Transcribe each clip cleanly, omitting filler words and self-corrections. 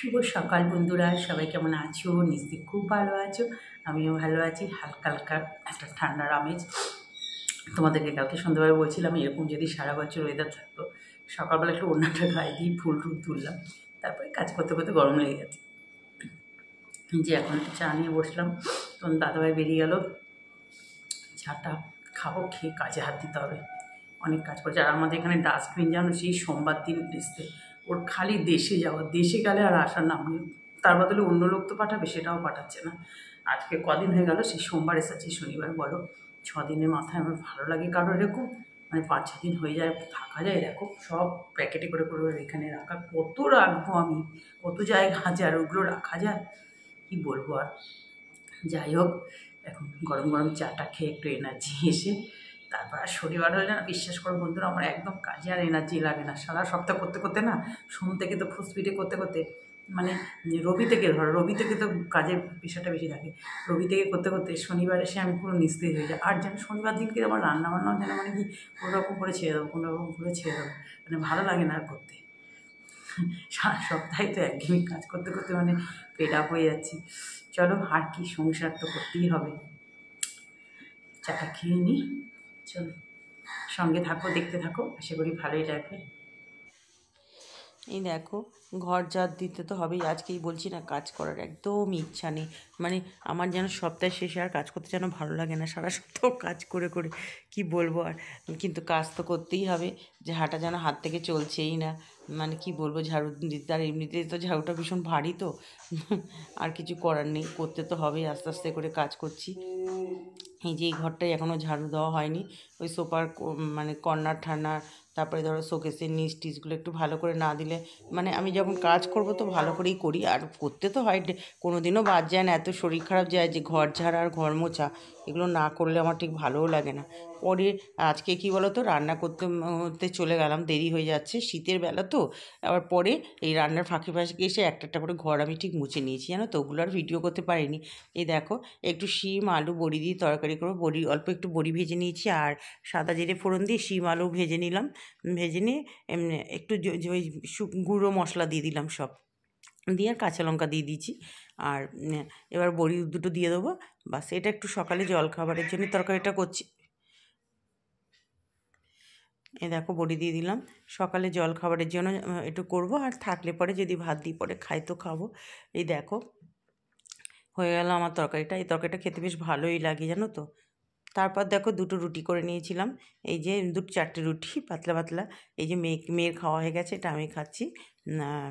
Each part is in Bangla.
শুভ সকাল বন্ধুরা, সবাই কেমন আছো? নিশ্চয়ই খুব ভালো আছো। আমিও ভালো আছি। হালকা হালকা একটা ঠান্ডার আমেজ। তোমাদেরকে কালকে সন্ধ্যাবেলা বলছিলাম এরকম যদি সারা বছর ওয়েদার থাকতো, সকালবেলা একটু ওড়নাটা গায়ে দিয়ে ফুল টুল তুললাম, তারপরে কাজ করতে করতে গরম লেগে গেছে। যে এখন একটু চা নিয়ে বসলাম, তখন দাদাভাই বেরিয়ে গেল। চাটা খাবো, খেয়ে কাজে হাত দিতে হবে। অনেক কাজ করছে। আর আমাদের এখানে ডাস্টবিন জানো, সেই সোমবার দিন এসছে। ওর খালি দেশে যাওয়া, দেশে গেলে আর আসার নাম নেই। তার বদলে অন্য লোক তো পাঠাবে, সেটাও পাঠাচ্ছে না। আজকে কদিন হয়ে গেল, সেই সোমবার এসেছি, শনিবার বলো। 6 দিনের মাথায় আমার ভালো লাগে কারো এরকম, মানে 5-6 দিন হয়ে যায়, থাকা যায়। দেখো সব প্যাকেটে করে করে এখানে রাখা, কত রাখবো আমি, কত জায়গা আছে আর ওগুলো রাখা যায়, কি বলবো আর। যাই হোক, এখন গরম গরম চাটা খেয়ে একটু এনার্জি এসে তারপর আর শনিবার হলে না, বিশ্বাস করো বন্ধুরা, আমার একদম কাজে আর এনার্জি লাগে না। সারা সপ্তাহ করতে করতে না, সোম থেকে তো ফুসপিটে করতে করতে, মানে রবি থেকে ধরো, রবি থেকে তো কাজের বিষয়টা বেশি থাকে। রবি থেকে করতে করতে শনিবার এসে আমি পুরো নিস্তেজ হয়ে যাই। আর যেন শনিবার দিনকে আমার রান্নাবান্নাও যেন মানে কি কোনোরকম করে ছেড়ে দেবো, কোনোরকম করে ছেড়ে দেবো, মানে ভালো লাগে না আর করতে। সারা সপ্তাহে তো একঘেয়েমি কাজ করতে করতে মানে ফেড আপ হয়ে যাচ্ছি। চলো, আর কি, সংসার তো করতেই হবে। চাটা খেয়ে নিই, চলো সঙ্গে থাকো, দেখতে থাকো, আশা করি ভালোই লাগবে। এই দেখো, ঘর ঝাড় দিতে তো হবেই। আজকেই বলছি না, কাজ করার একদমই ইচ্ছা নেই। মানে আমার যেন সপ্তাহের শেষে আর কাজ করতে যেন ভালো লাগে না, সারা সপ্তাহ কাজ করে করে কি বলবো আর। কিন্তু কাজ তো করতেই হবে, যে হাঁটা যেন হাত থেকে চলছেই না। মানে কি বলবো, ঝাড়ু দিতে, আর এমনিতেই তো ঝাড়ুটা ভীষণ ভারী, তো আর কিছু করার নেই, করতে তো হবেই। আস্তে আস্তে করে কাজ করছি। এই যে এই ঘরটাই এখনও ঝাড়ু দেওয়া হয়নি। ওই সোফার মানে কর্নার ঠান্নার, তারপরে ধরো শোকেসের নিচ টিচগুলো একটু ভালো করে না দিলে, মানে আমি যখন কাজ করব তো ভালো করেই করি, আর করতে তো হয়। কোনো দিনও বাদ যায় না, এত শরীর খারাপ যায় যে ঘর ঝাড়া আর ঘর মোছা এগুলো না করলে আমার ঠিক ভালোও লাগে না। পরে আজকে কী বলো তো, রান্না করতে চলে গেলাম, দেরি হয়ে যাচ্ছে, শীতের বেলা তো। আবার পরে এই রান্নার ফাঁকে ফাঁকে এসে একটা একটা করে ঘর আমি ঠিক মুছে নিয়েছি, জানো তো, ওগুলো আর ভিডিও করতে পারিনি। এই দেখো, একটু শিম আলু বড়ি দিয়ে তরকারি করে, বড়ি অল্প একটু বড়ি ভেজে নিয়েছি, আর সাদা জিরে ফোড়ন দিয়ে শিম আলু ভেজে নিলাম। ভেজে নিয়ে এমনি একটু ওই গুঁড়ো মশলা দিয়ে দিলাম সব দিয়ে, আর কাঁচা লঙ্কা দিয়ে দিয়েছি। আর এবার বড়ি দুটো দিয়ে দেবো, বাস। এটা একটু সকালে জলখাবারের জন্য তরকারিটা করছি। এ দেখো, বড়ি দিয়ে দিলাম, সকালে জলখাবারের জন্য একটু করব, আর থাকলে পরে যদি ভাত দিই পরে খাই তো খাবো। এই দেখো, হয়ে গেল আমার তরকারিটা। এই তরকারিটা খেতে বেশ ভালোই লাগে, জানো তো। তারপর দেখো, দুটো রুটি করে নিয়েছিলাম। এই যে 2-4টে রুটি পাতলা পাতলা। এই যে মেয়ের খাওয়া হয়ে গেছে, এটা আমি খাচ্ছি। আর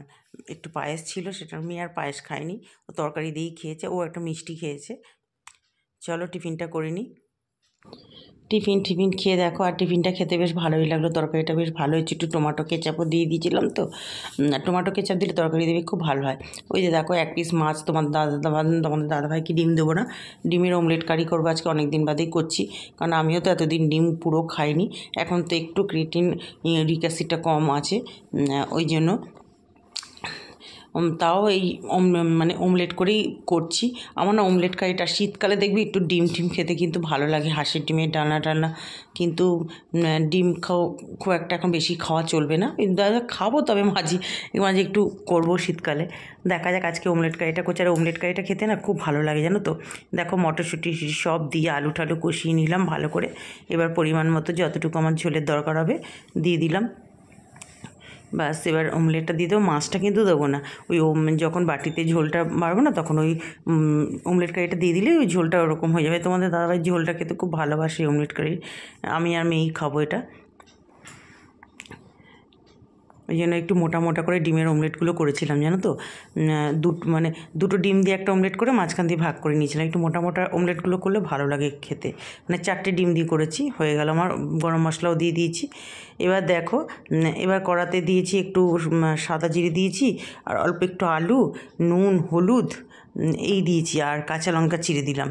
একটু পায়েস ছিল, সেটা মেয়ে আর পায়েস খায়নি, ও তরকারি দিয়েই খেয়েছে, ও একটা মিষ্টি খেয়েছে। চলো টিফিনটা করে নিই। টিফিন খেয়ে দেখো, আর টিফিনটা খেতে বেশ ভালোই লাগলো, তরকারিটা বেশ ভালো হয়েছে। একটু টমেটো কেচাপও দিয়ে দিয়েছিলাম তো, টমেটো কেচাপ দিলে তরকারি দেবে খুব ভালো হয়। ওই যে দেখো, 1 পিস মাছ, তোমাদের দাদাভাইকে ডিম দেবো না, ডিমের অমলেট কারি করবো আজকে, অনেক দিন বাদেই করছি। কারণ আমিও তো এতদিন ডিম পুরো খাইনি, এখন তো একটু ক্রিয়েটিন ইউরিক অ্যাসিডটা কম আছে, ওই জন্য তাও এই মানে অমলেট করেই করছি। আমার না অমলেট কারিটা শীতকালে দেখবি একটু ডিম খেতে কিন্তু ভালো লাগে, হাঁসের ডিমের ডালনা টালনা। কিন্তু ডিম খুব একটা এখন বেশি খাওয়া চলবে না, দাদা খাবো, তবে মাঝে মাঝে একটু করবো শীতকালে। দেখা যাক, আজকে অমলেট কারিটা করছি। আর অমলেট কারিটা খেতে না খুব ভালো লাগে, জানো তো। দেখো, মটরশুঁটি সব দিয়ে আলু টালু কষিয়ে নিলাম ভালো করে। এবার পরিমাণ মতো যতটুকু আমার ঝোলের দরকার হবে দিয়ে দিলাম, ব্যাস। এবার অমলেটটা দিয়ে দেবো, মাছটা কিন্তু দেবো না। ওই যখন বাটিতে ঝোলটা বাড়বো না, তখন ওই অমলেট কারিটা দিয়ে দিলে ওই ঝোলটা ওরকম হয়ে যাবে। তোমাদের দাদাভাই ঝোলটা খেতে খুব ভালোবাসে অমলেট কারি, আমি আর মেয়েই খাবো এটা। ওই জন্য একটু মোটা মোটা করে ডিমের অমলেটগুলো করেছিলাম, জানো তো। মানে দুটো ডিম দিয়ে একটা অমলেট করে মাঝখান দিয়ে ভাগ করে নিয়েছিলাম। একটু মোটা মোটা অমলেটগুলো করলে ভালো লাগে খেতে। মানে 4টে ডিম দিয়ে করেছি, হয়ে গেল আমার। গরম মশলাও দিয়ে দিয়েছি। এবার দেখো, এবার কড়াতে দিয়েছি একটু সাদা জিরে দিয়েছি, আর অল্প একটু আলু, নুন, হলুদ এই দিয়েছি, আর কাঁচা লঙ্কা চিড়ে দিলাম।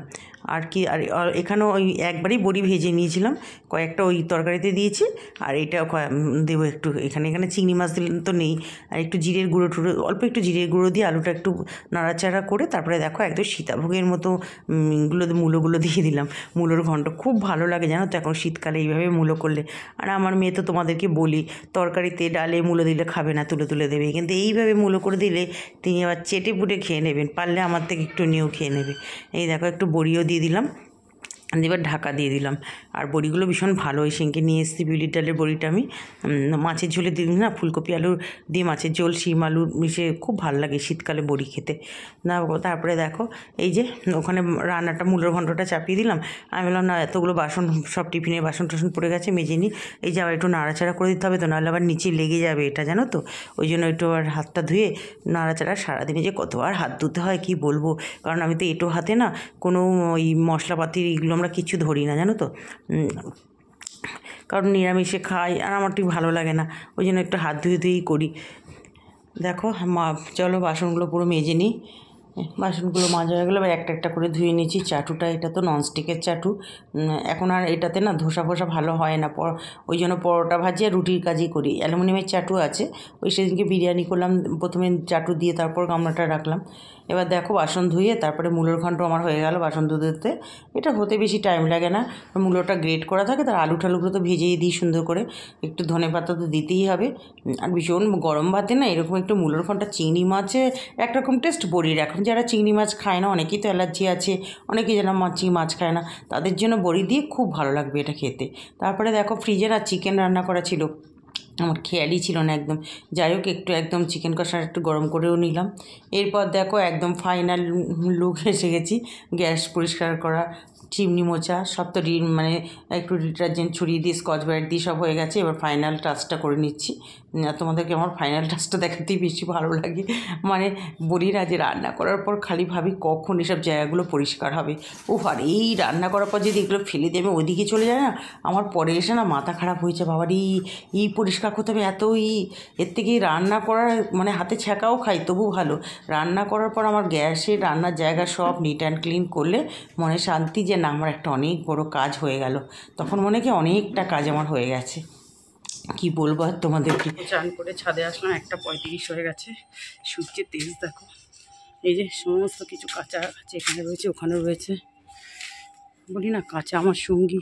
আর কি আর এখানেও ওই একবারই বড়ি ভেজে নিয়েছিলাম, কয়েকটা ওই তরকারিতে দিয়েছি। আর এটাও দেবো একটু, এখানে চিংড়ি মাছ দিলে তো নেই। আর একটু জিরের গুঁড়ো টুড়ো, অল্প একটু জিরের গুঁড়ো দিয়ে আলুটা একটু নাড়াচাড়া করে তারপরে দেখো একদম সীতাভোগের মতো মূলোগুলো দিয়ে দিলাম। মূলোর ঘন্ট খুব ভালো লাগে জানো তো এখন শীতকালে এইভাবে মূলো করলে। আর আমার মেয়ে তো তোমাদেরকে বলি তরকারিতে ডালে মূলো দিলে খাবে না, তুলে তুলে দেবে, কিন্তু এইভাবে মূলো করে দিলে তিনি আবার চেটে পুটে খেয়ে নেবেন, পারলে আমার থেকে একটু নিয়েও খেয়ে নেবে। এই দেখো একটু বড়িও দিয়ে দিলাম, এবার ঢাকা দিয়ে দিলাম। আর বড়িগুলো ভীষণ ভালো, ওই সেঁকে নিয়ে এসেছি বিউলির ডালের বড়িটা আমি মাছের ঝোলে দিই না, ফুলকপি আলু দিয়ে মাছের ঝোল, শিম আলু মিশে খুব ভালো লাগে শীতকালে বড়ি খেতে। না তারপরে দেখো এই যে ওখানে রান্নাটা মূলোর ঘন্টটা চাপিয়ে দিলাম। আমি বললাম না এতগুলো বাসন, সব টিফিনের বাসন টাসন পড়ে গেছে, মেজে নিই। এই যে আবার একটু নাড়াচাড়া করে দিতে হবে তো, নাহলে আবার নিচে লেগে যাবে এটা জানো তো। ওই জন্য একটু আর হাতটা ধুয়ে নাড়াচাড়া, সারাদিনে যে কতবার হাত ধুতে হয় কি বলবো, কারণ আমি তো এঁটো হাতে না কোনো ওই মশলাপাতি এগুলো আমরা কিছু ধরি না জানো তো, কারণ নিরামিষে খাই আর আমার ঠিক ভালো লাগে না, ওই জন্য একটু হাত ধুয়ে ধুয়েই করি। দেখো চলো বাসনগুলো পুরো মেজে নিই। বাসনগুলো মাজা হয়ে গেলো, এবার একটা একটা করে ধুয়ে নিয়েছি। চাটুটা এটা তো ননস্টিকের চাটু, এখন আর এটাতে না ধোসা ফোসা ভালো হয় না, ওই জন্য পরোটা ভাজি আর রুটির কাজই করি। অ্যালুমিনিয়ামের চাটু আছে, ওই সেদিনকে বিরিয়ানি করলাম, প্রথমে চাটু দিয়ে তারপর গামলাটা রাখলাম। এবার দেখো বাসন ধুয়ে তারপরে মূলোর ঘন্ট আমার হয়ে গেল বাসন ধুতে। এটা হতে বেশি টাইম লাগে না, মূলোটা গ্রেট করা থাকে, তার আলু ঠালুগুলো তো ভেজেই দিই সুন্দর করে, একটু ধনেপাতা তো দিতেই হবে। আর ভীষণ গরম ভাতে না এরকম একটু মূলোর ঘন্ট, চিংড়ি মাছে একরকম টেস্ট, বড়ির এখন যারা চিংড়ি মাছ খায় না, অনেকেই তো অ্যালার্জি আছে, অনেকেই যারা মাছ খায় না, তাদের জন্য বড়ি দিয়ে খুব ভালো লাগবে এটা খেতে। তারপরে দেখো ফ্রিজে না চিকেন রান্না করা ছিল, আমার খেয়ালই ছিল না একদম। যাই হোক একটু একদম চিকেন কষা একটু গরম করেও নিলাম। এরপর দেখো একদম ফাইনাল লুক এসে গেছি, গ্যাস পরিষ্কার করা, চিমনি মোছা সব তো মানে একটু ডিটারজেন্ট ছড়িয়ে দিয়ে স্কচ ব্রাইট দিয়ে সব হয়ে গেছে। এবার ফাইনাল টাচটা করে নিচ্ছি। তোমাদেরকে আমার ফাইনাল টাচটা দেখাতেই বেশি ভালো লাগে, মানে বলি না যে রান্না করার পর খালি ভাবি কখন এসব জায়গাগুলো পরিষ্কার হবে। ও আর এই রান্না করার পর যদি এগুলো ফেলে দেবে ওইদিকে চলে যায় না, আমার পরে এসে না মাথা খারাপ হয়েছে, বাবার এই পরিষ্কার করতে হবে এত এর থেকে রান্না করার মানে হাতে ছ্যাঁকাও খাই তবু ভালো, রান্না করার পর আমার গ্যাসের রান্নার জায়গা সব নিট অ্যান্ড ক্লিন করলে মনে শান্তি যে না আমার একটা অনেক বড় কাজ হয়ে গেল, তখন মনে কি অনেকটা কাজ আমার হয়ে গেছে। কি বলবো আর তোমাদেরকে। চান করে ছাদে আসলাম, 1:35 হয়ে গেছে, সূর্যের তেজ দেখো। এই যে সমস্ত কিছু কাঁচা আছে, এখানে রয়েছে ওখানে রয়েছে, বলি না কাঁচা আমার সঙ্গী।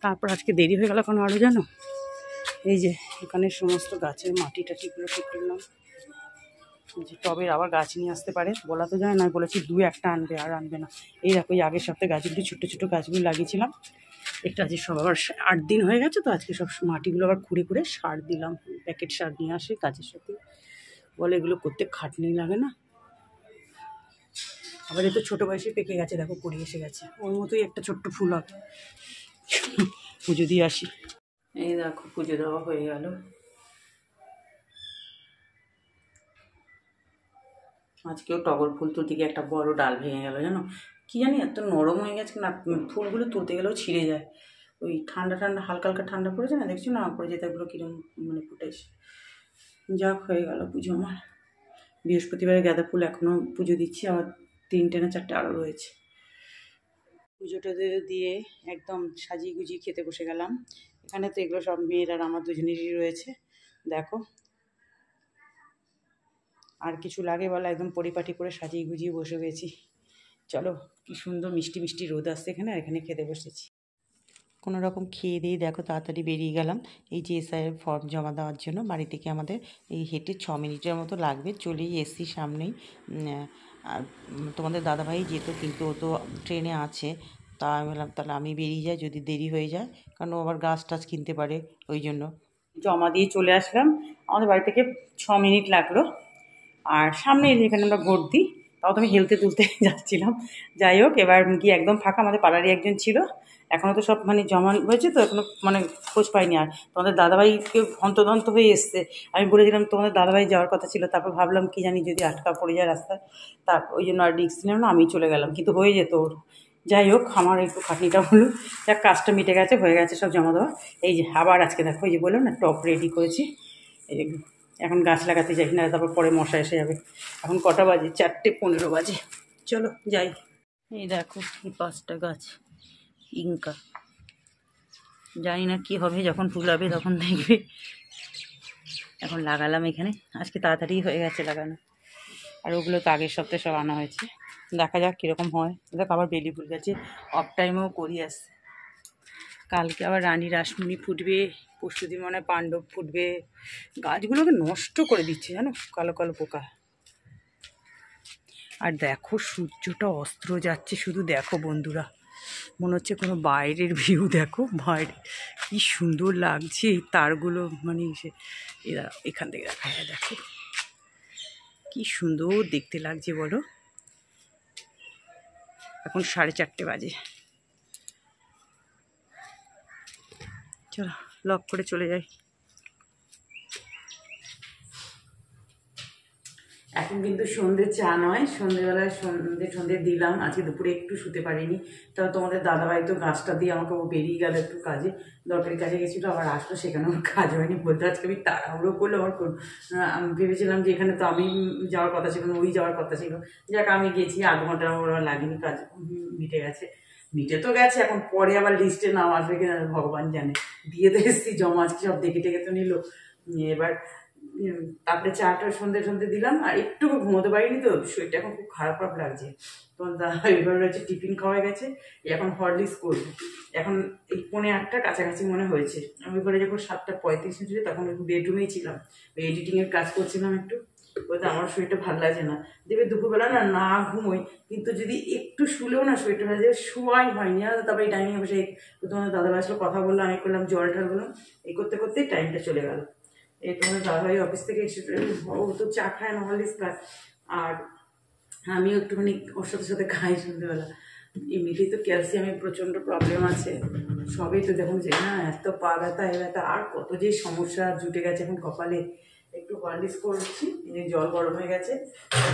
তারপর আজকে দেরি হয়ে গেল কেন আরও জানো, এই যে এখানে সমস্ত গাছের মাটি টাটিগুলো ঠিক করলাম, যে টবের আবার গাছ নিয়ে আসতে পারে বলা তো যায় না, বলেছি 2-1টা আনবে আর আনবে না। এই দেখো এই আগের সপ্তাহে গাছগুলো ছোটো ছোটো গাছগুলো লাগিয়েছিলাম, একটু আজকে সব আবার 8 দিন হয়ে গেছে তো, আজকে সব মাটিগুলো আবার খুঁড়ে সার দিলাম, প্যাকেট সার নিয়ে আসে গাছের সাথে, বলে এগুলো করতে খাটনি লাগে না। আবার এতো ছোটো বয়সে পেকে গেছে দেখো, কুড়ি এসে গেছে, ওর মতোই একটা ছোট্ট ফুল হবে। পুজো দিয়ে আসি। এই দেখো পুজো দেওয়া হয়ে গেল। আজকেও টগর ফুল তুলতে গিয়ে একটা বড় ডাল ভেঙে গেল জানো, কি জানি এত নরম হয়ে গেছে না, ফুলগুলো তুলতে গেলেও ছিঁড়ে যায়। ওই ঠান্ডা হালকা হালকা ঠান্ডা পড়েছে না, দেখছো না পরে যেতে এগুলো কিরম মানে ফুটেছে। যাক হয়ে গেল পুজো আমার। বৃহস্পতিবারে গাঁদা ফুল এখনও পুজো দিচ্ছি, আবার 3টে না 4টে আরও রয়েছে। পুজোটা দিয়ে একদম সাজিয়ে গুজিয়ে খেতে বসে গেলাম। এখানে তো এগুলো সব মেয়ের আর আমার দুজনেরই রয়েছে দেখো, আর কিছু লাগে বলা, একদম পরিপাটি করে সাজিয়ে গুজিয়ে বসে গেছি। চলো কি সুন্দর মিষ্টি মিষ্টি রোদ আসছে এখানে, আর এখানে খেতে বসেছি। কোনো রকম খেয়ে দিয়ে দেখো তাড়াতাড়ি বেরিয়ে গেলাম এই যে এসআইয়ের ফর্ম জমা দেওয়ার জন্য। বাড়ি থেকে আমাদের এই হেঁটে 6 মিনিটের মতো লাগবে, চলেই এসছি সামনেই। আর তোমাদের দাদাভাই যেত, কিন্তু ও তো ট্রেনে আছে, তা আমি বললাম তাহলে আমি বেরিয়ে যাই যদি দেরি হয়ে যায়, কারণ ও আবার গাছ টাছ কিনতে পারে, ওই জন্য জমা দিয়ে চলে আসলাম। আমাদের বাড়ি থেকে 6 মিনিট লাগলো, আর সামনে যেখানে আমরা ভোট দিই, তাও তো আমি হেলতে তুলতে যাচ্ছিলাম। যাই হোক এবার গিয়ে একদম ফাঁকা, আমাদের পাড়ারই একজন ছিল, এখনও তো সব মানে জমা হয়েছে তো এখনও মানে খোঁজ পাইনি। আর তোমাদের দাদাভাইকে হন্তদন্ত হয়ে এসছে, আমি বলেছিলাম তোমাদের দাদাভাই যাওয়ার কথা ছিল, তারপর ভাবলাম কি জানি যদি আটকা পড়ে যায় রাস্তায়, তারপর ওই জন্য আর রিস্ক নিলাম না, আমি চলে গেলাম, কিন্তু হয়ে যেত ওর। যাই হোক আমার একটু খাটনিটা হলো, যাক কাজটা মিটে গেছে, হয়ে গেছে সব জমা দেওয়া। এই যে আবার আজকে দেখো এই যে বললাম না টপ রেডি করেছি, এই যে এখন গাছ লাগাতে যাই না, তারপর পরে মশা এসে যাবে। এখন কটা বাজে, 4:15 বাজে, চলো যাই। এই দেখো এই 5টা গাছ ইনকা, জানি না কি হবে, যখন ফুল হবে তখন দেখবে। এখন লাগালাম এখানে, আজকে তাড়াতাড়ি হয়ে গেছে লাগানো, আর ওগুলো তো আগের সপ্তাহে সব আনা হয়েছে। দেখা যাক কীরকম হয়। দেখ আবার বেলি ফুল গাছে অফ টাইমেও করি আসছে। কালকে আবার রানী রাসমণি ফুটবে, পরশুদিন মনে হয় পাণ্ডব ফুটবে। গাছগুলোকে নষ্ট করে দিচ্ছে জানো, কালো কালো পোকা। আর দেখো সূর্যটা অস্ত্র যাচ্ছে, শুধু দেখো বন্ধুরা, মনে হচ্ছে কোনো বাইরের ভিউ। দেখো বাইরে কি সুন্দর লাগছে, এই তারগুলো মানে এরা এখান থেকে দেখা যায়। দেখো কি সুন্দর দেখতে লাগছে বলো। এখন 4:30 বাজে। চলো লক করে চলে যাই। এখন কিন্তু সন্ধ্যে চা নয়, সন্ধ্যেবেলায় সন্ধ্যে দিলাম। আজকে দুপুরে একটু শুতে পারিনি, তবে তোমাদের দাদাভাই তো গাছটা দিয়ে আমাকে ও বেরিয়ে গেল একটু কাজে, দরকারি কাজে গেছিলো, আবার আসলো, সেখানে আমার কাজ হয়নি। বলতে আজকে আমি তাড়াহুড়ো করলো আমার আমি ভেবেছিলাম যে এখানে তো আমি যাওয়ার কথা ছিল না, ওই যাওয়ার কথা ছিল। যাক আমি গেছি, 8 ঘন্টা আমার লাগেনি, কাজ মিটে গেছে। মিটে তো গেছে, এখন পরে আবার লিস্টে নাম আসবে কিনা ভগবান জানে। দিয়ে তো এসেছি, জমা আজকে সব দেখে টেকে তো নিল। এবার তারপরে চাটা সন্ধ্যে দিলাম, আর একটু ঘুমোতে পারিনি, তো শরীরটা এখন খুব খারাপ খারাপ লাগছে। তোমার দাদা এবার রয়েছে টিফিন খাওয়া গেছে, এখন হরলিক্স করবো। এখন এই 7:45 কাছাকাছি মনে হয়েছে। আমি করে যখন 7:35 ছিল তখন একটু বেডরুমেই ছিলাম, ওই এডিটিংয়ের কাজ করছিলাম একটু। বলতে আমার শরীরটা ভালো লাগছে না, দেখবে দুপুরবেলা না ঘুমোই, কিন্তু যদি একটু শুলেও না শরীরটা ভালো যায়, শোয়াই হয়নি। আর তারপরে এই টাইমে বসে তোমাদের দাদাভাই আসলে কথা বললাম, আমি করলাম জল ঢাল বললাম, এই করতে করতেই টাইমটা চলে গেল। এই তোমাদের দাদাভাই অফিস থেকে এসে ও তো চা খায় না, হরলিক্স খায়, আর আমিও একটুখানি ওর সাথে সাথে খাই সন্ধ্যেবেলা। এমনিতেই তো ক্যালসিয়ামের প্রচণ্ড প্রবলেম আছে, সবই তো দেখুন যে না, এত পা ব্যথা এ ব্যথা, আর কত যে সমস্যা জুটে গেছে এখন কপালে। একটু হরলিক্স করছি, জল গরম হয়ে গেছে,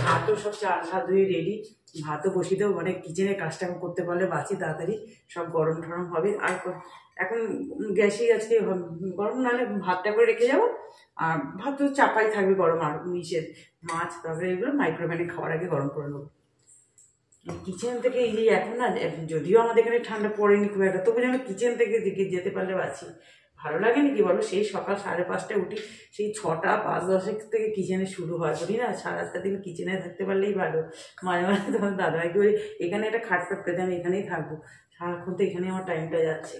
ভাতও সব চাল ভাত ধুয়ে রেডি, ভাতও বসিয়ে দেবো, মানে কিচেনের কাজটা করতে পারলে বাঁচি তাড়াতাড়ি, সব গরম টরম হবে। আর এখন গ্যাসেই আজকে গরম, নাহলে ভাতটা করে রেখে যাবো, আর ভাত তো চাপাই থাকবে গরম, আর নিচের মাছ তারপরে এগুলো মাইক্রোওভেনে খাওয়ার আগে গরম করে নেবো। কিচেন থেকে এই যে এখন না, যদিও আমাদের এখানে ঠান্ডা পড়েনি খুব একটা, তবু যেন কিচেন থেকে যেতে পারলে বাঁচি। ভালো লাগে নাকি বলো, সেই সকাল 5:30টায় উঠি, সেই 6টা 5:10 থেকে কিচেনে শুরু হয়, বলি না 7-8টা দিন কিচেনে থাকতে পারলেই ভালো। মাঝে মাঝে তোমার দাদাভাইকে বলি এখানে একটা খাটপাট পেতে আমি এখানেই থাকবো, সারাক্ষণ তো এখানেই আমার টাইমটা যাচ্ছে।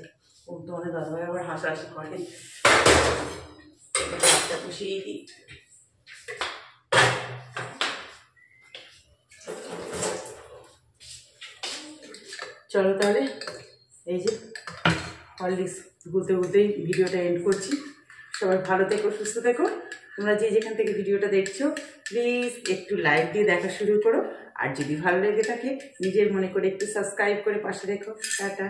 ও তোমাদের দাদাভাই আবার হাসাহাসি করে, ভাতটা বসিয়ে দিই। চলো তাহলে, এই যে হরলিক্স গুলতেই ভিডিওটা এন্ড করছি। সবাই ভালো থেকো, সুস্থ থেকো। তোমরা যে যেখান থেকে ভিডিওটা দেখছো প্লিজ একটু লাইক দিয়ে দেখা শুরু করো, আর যদি ভালো লেগে থাকে নিজের মনে করে একটু সাবস্ক্রাইব করে পাশে রেখো। টাটা।